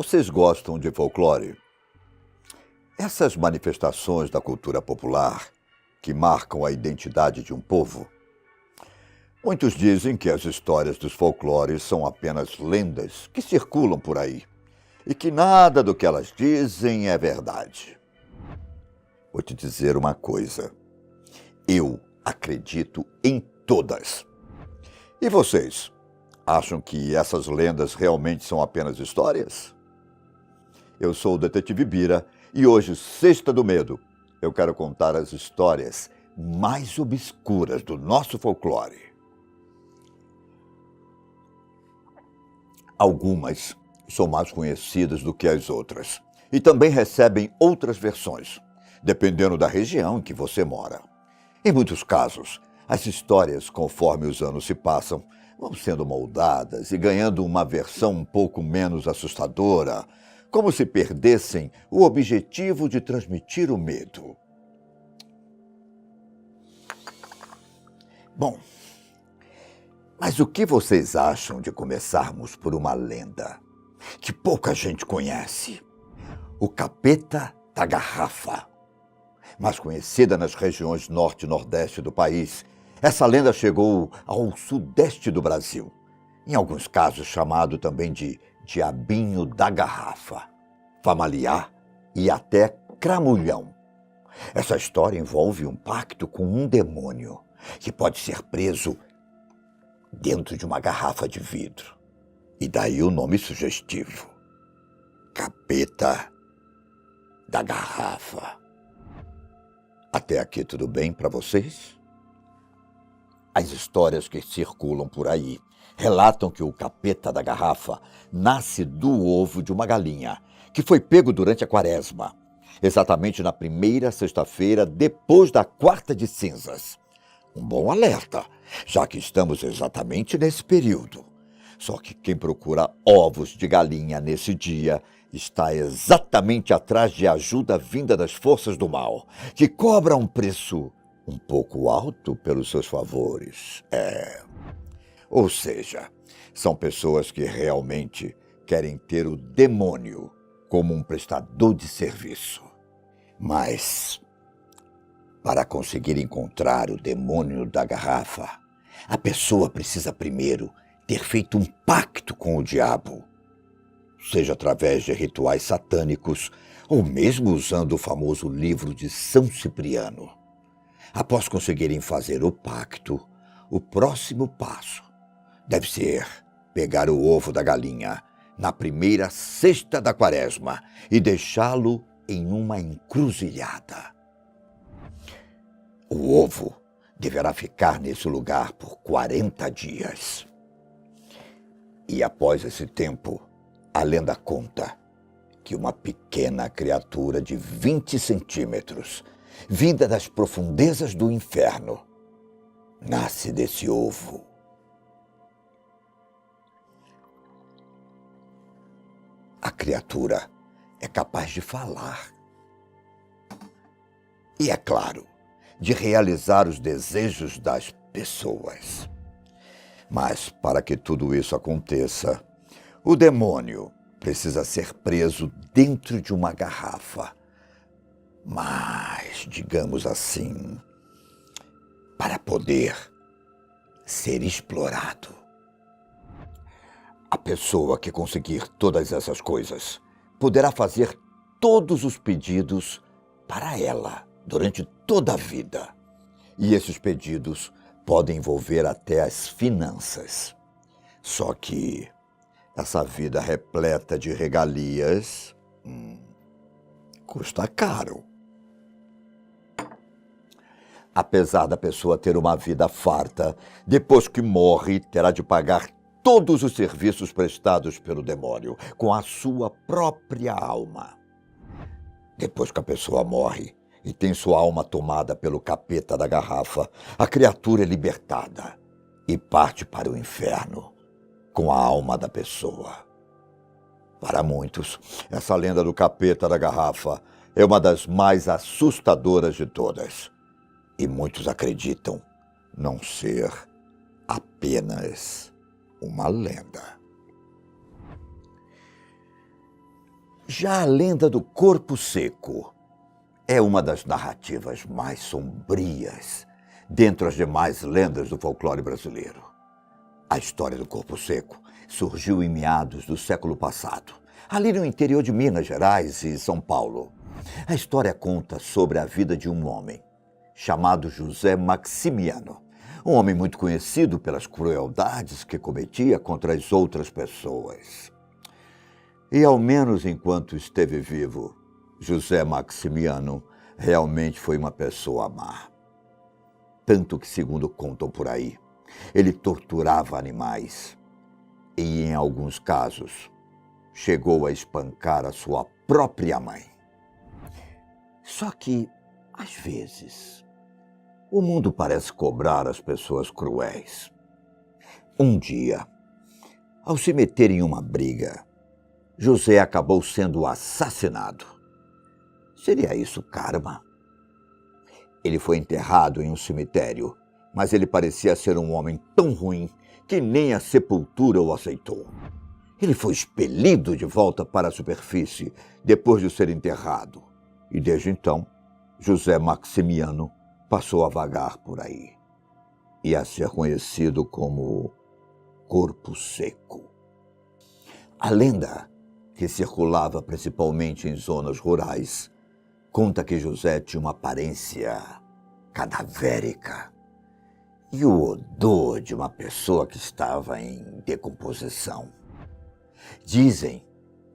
Vocês gostam de folclore? Essas manifestações da cultura popular que marcam a identidade de um povo? Muitos dizem que as histórias dos folclores são apenas lendas que circulam por aí e que nada do que elas dizem é verdade. Vou te dizer uma coisa. Eu acredito em todas. E vocês? Acham que essas lendas realmente são apenas histórias? Eu sou o Detetive Bira e hoje, Sexta do Medo, eu quero contar as histórias mais obscuras do nosso folclore. Algumas são mais conhecidas do que as outras e também recebem outras versões, dependendo da região em que você mora. Em muitos casos, as histórias, conforme os anos se passam, vão sendo moldadas e ganhando uma versão um pouco menos assustadora, como se perdessem o objetivo de transmitir o medo. Bom, mas o que vocês acham de começarmos por uma lenda que pouca gente conhece? O Capeta da Garrafa. Mais conhecida nas regiões norte e nordeste do país, essa lenda chegou ao sudeste do Brasil, em alguns casos chamado também de Diabinho da Garrafa, Famaliar e até Cramulhão. Essa história envolve um pacto com um demônio que pode ser preso dentro de uma garrafa de vidro. E daí o nome sugestivo, Capeta da Garrafa. Até aqui tudo bem para vocês? As histórias que circulam por aí relatam que o Capeta da Garrafa nasce do ovo de uma galinha que foi pego durante a Quaresma, exatamente na primeira sexta-feira depois da quarta de cinzas. Um bom alerta, já que estamos exatamente nesse período. Só que quem procura ovos de galinha nesse dia está exatamente atrás de ajuda vinda das forças do mal, que cobra um preço um pouco alto pelos seus favores. Ou seja, são pessoas que realmente querem ter o demônio como um prestador de serviço. Mas, para conseguir encontrar o demônio da garrafa, a pessoa precisa primeiro ter feito um pacto com o diabo, seja através de rituais satânicos ou mesmo usando o famoso livro de São Cipriano. Após conseguirem fazer o pacto, o próximo passo deve ser pegar o ovo da galinha na primeira sexta da Quaresma e deixá-lo em uma encruzilhada. O ovo deverá ficar nesse lugar por 40 dias. E após esse tempo, a lenda conta que uma pequena criatura de 20 centímetros, vinda das profundezas do inferno, nasce desse ovo. A criatura é capaz de falar. E, é claro, de realizar os desejos das pessoas. Mas, para que tudo isso aconteça, o demônio precisa ser preso dentro de uma garrafa. Mas, digamos assim, para poder ser explorado. A pessoa que conseguir todas essas coisas poderá fazer todos os pedidos para ela durante toda a vida. E esses pedidos podem envolver até as finanças. Só que essa vida repleta de regalias custa caro. Apesar da pessoa ter uma vida farta, depois que morre, terá de pagar todos os serviços prestados pelo demônio, com a sua própria alma. Depois que a pessoa morre e tem sua alma tomada pelo capeta da garrafa, a criatura é libertada e parte para o inferno com a alma da pessoa. Para muitos, essa lenda do capeta da garrafa é uma das mais assustadoras de todas. E muitos acreditam não ser apenas uma lenda. Já a lenda do corpo seco é uma das narrativas mais sombrias dentre as demais lendas do folclore brasileiro. A história do corpo seco surgiu em meados do século passado, ali no interior de Minas Gerais e São Paulo. A história conta sobre a vida de um homem chamado José Maximiano, um homem muito conhecido pelas crueldades que cometia contra as outras pessoas. E ao menos enquanto esteve vivo, José Maximiano realmente foi uma pessoa má. Tanto que, segundo contam por aí, ele torturava animais e, em alguns casos, chegou a espancar a sua própria mãe. Só que, às vezes, o mundo parece cobrar as pessoas cruéis. Um dia, ao se meter em uma briga, José acabou sendo assassinado. Seria isso karma? Ele foi enterrado em um cemitério, mas ele parecia ser um homem tão ruim que nem a sepultura o aceitou. Ele foi expelido de volta para a superfície depois de ser enterrado. E desde então, José Maximiano passou a vagar por aí e a ser conhecido como Corpo Seco. A lenda, que circulava principalmente em zonas rurais, conta que José tinha uma aparência cadavérica e o odor de uma pessoa que estava em decomposição. Dizem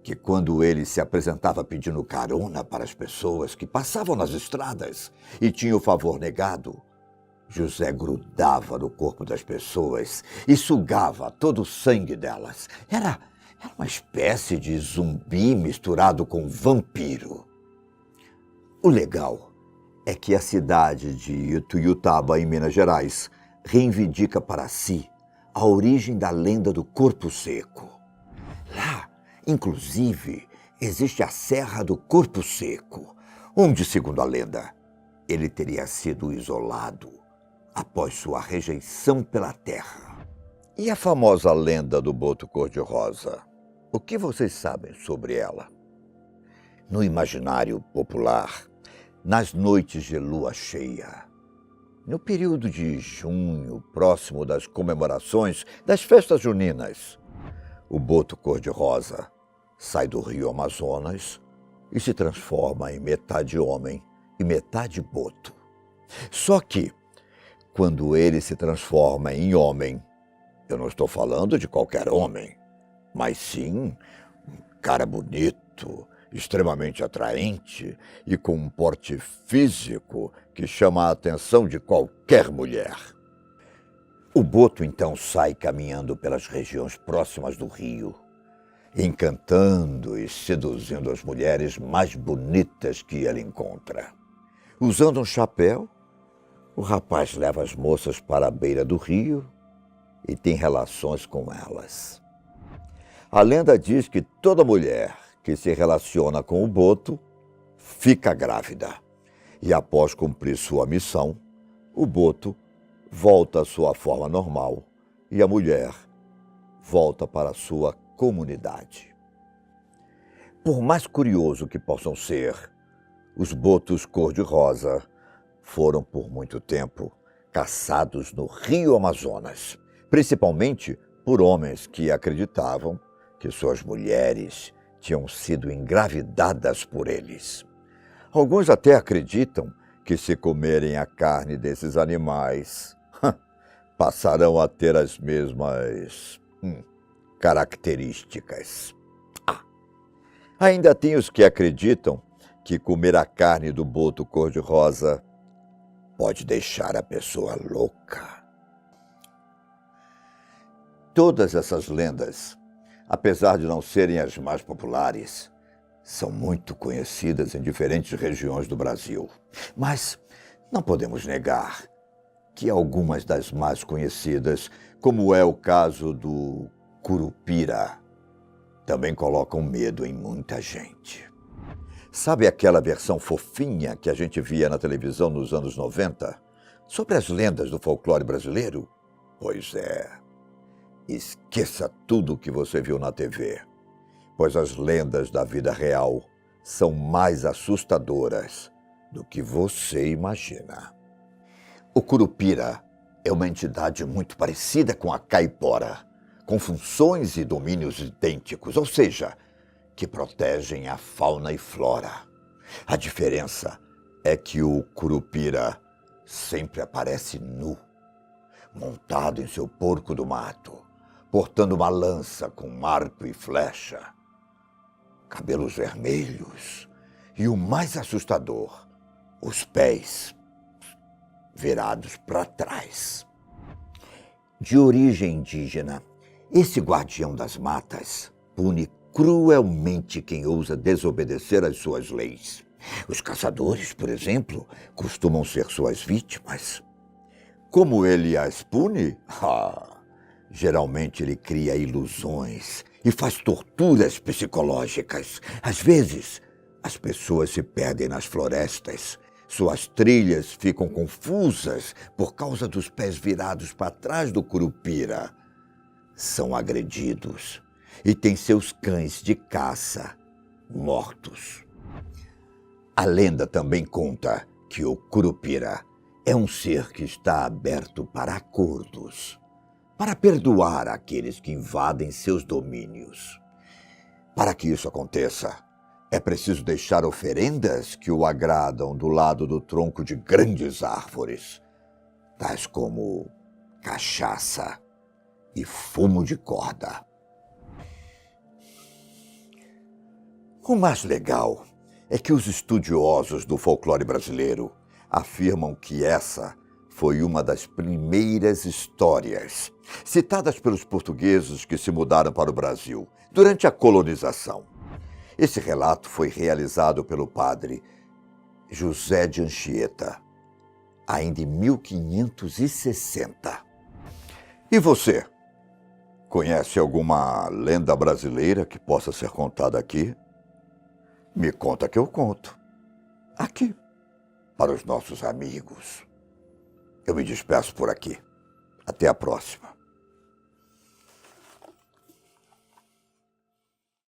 que quando ele se apresentava pedindo carona para as pessoas que passavam nas estradas e tinha o favor negado, José grudava no corpo das pessoas e sugava todo o sangue delas. Era uma espécie de zumbi misturado com vampiro. O legal é que a cidade de Ituiutaba, em Minas Gerais, reivindica para si a origem da lenda do corpo seco. Lá, inclusive, existe a Serra do Corpo Seco, onde, segundo a lenda, ele teria sido isolado após sua rejeição pela terra. E a famosa lenda do boto cor-de-rosa? O que vocês sabem sobre ela? No imaginário popular, nas noites de lua cheia, no período de junho, próximo das comemorações das festas juninas, o boto cor-de-rosa sai do rio Amazonas e se transforma em metade homem e metade boto. Só que, quando ele se transforma em homem, eu não estou falando de qualquer homem, mas sim um cara bonito, extremamente atraente e com um porte físico que chama a atenção de qualquer mulher. O boto então sai caminhando pelas regiões próximas do rio, encantando e seduzindo as mulheres mais bonitas que ele encontra. Usando um chapéu, o rapaz leva as moças para a beira do rio e tem relações com elas. A lenda diz que toda mulher que se relaciona com o boto fica grávida. E após cumprir sua missão, o boto volta à sua forma normal e a mulher volta para a sua comunidade. Por mais curioso que possam ser, os botos cor-de-rosa foram por muito tempo caçados no rio Amazonas, principalmente por homens que acreditavam que suas mulheres tinham sido engravidadas por eles. Alguns até acreditam que, se comerem a carne desses animais, passarão a ter as mesmas características. Ainda tem os que acreditam que comer a carne do boto cor-de-rosa pode deixar a pessoa louca. Todas essas lendas, apesar de não serem as mais populares, são muito conhecidas em diferentes regiões do Brasil. Mas não podemos negar que algumas das mais conhecidas, como é o caso do Curupira, também colocam medo em muita gente. Sabe aquela versão fofinha que a gente via na televisão nos anos 90? Sobre as lendas do folclore brasileiro? Pois é. Esqueça tudo o que você viu na TV. pois as lendas da vida real são mais assustadoras do que você imagina. O Curupira é uma entidade muito parecida com a caipora, com funções e domínios idênticos, ou seja, que protegem a fauna e flora. A diferença é que o Curupira sempre aparece nu, montado em seu porco do mato, portando uma lança com arco e flecha, cabelos vermelhos e o mais assustador, os pés virados para trás. De origem indígena, esse guardião das matas pune cruelmente quem ousa desobedecer às suas leis. Os caçadores, por exemplo, costumam ser suas vítimas. Como ele as pune? Geralmente ele cria ilusões e faz torturas psicológicas. Às vezes, as pessoas se perdem nas florestas. Suas trilhas ficam confusas por causa dos pés virados para trás do Curupira. São agredidos e têm seus cães de caça mortos. A lenda também conta que o Curupira é um ser que está aberto para acordos, para perdoar aqueles que invadem seus domínios. Para que isso aconteça, é preciso deixar oferendas que o agradam do lado do tronco de grandes árvores, tais como cachaça e fumo de corda. O mais legal é que os estudiosos do folclore brasileiro afirmam que essa foi uma das primeiras histórias citadas pelos portugueses que se mudaram para o Brasil durante a colonização. Esse relato foi realizado pelo padre José de Anchieta, ainda em 1560. E você? Conhece alguma lenda brasileira que possa ser contada aqui? Me conta que eu conto. Aqui, para os nossos amigos. Eu me despeço por aqui. Até a próxima.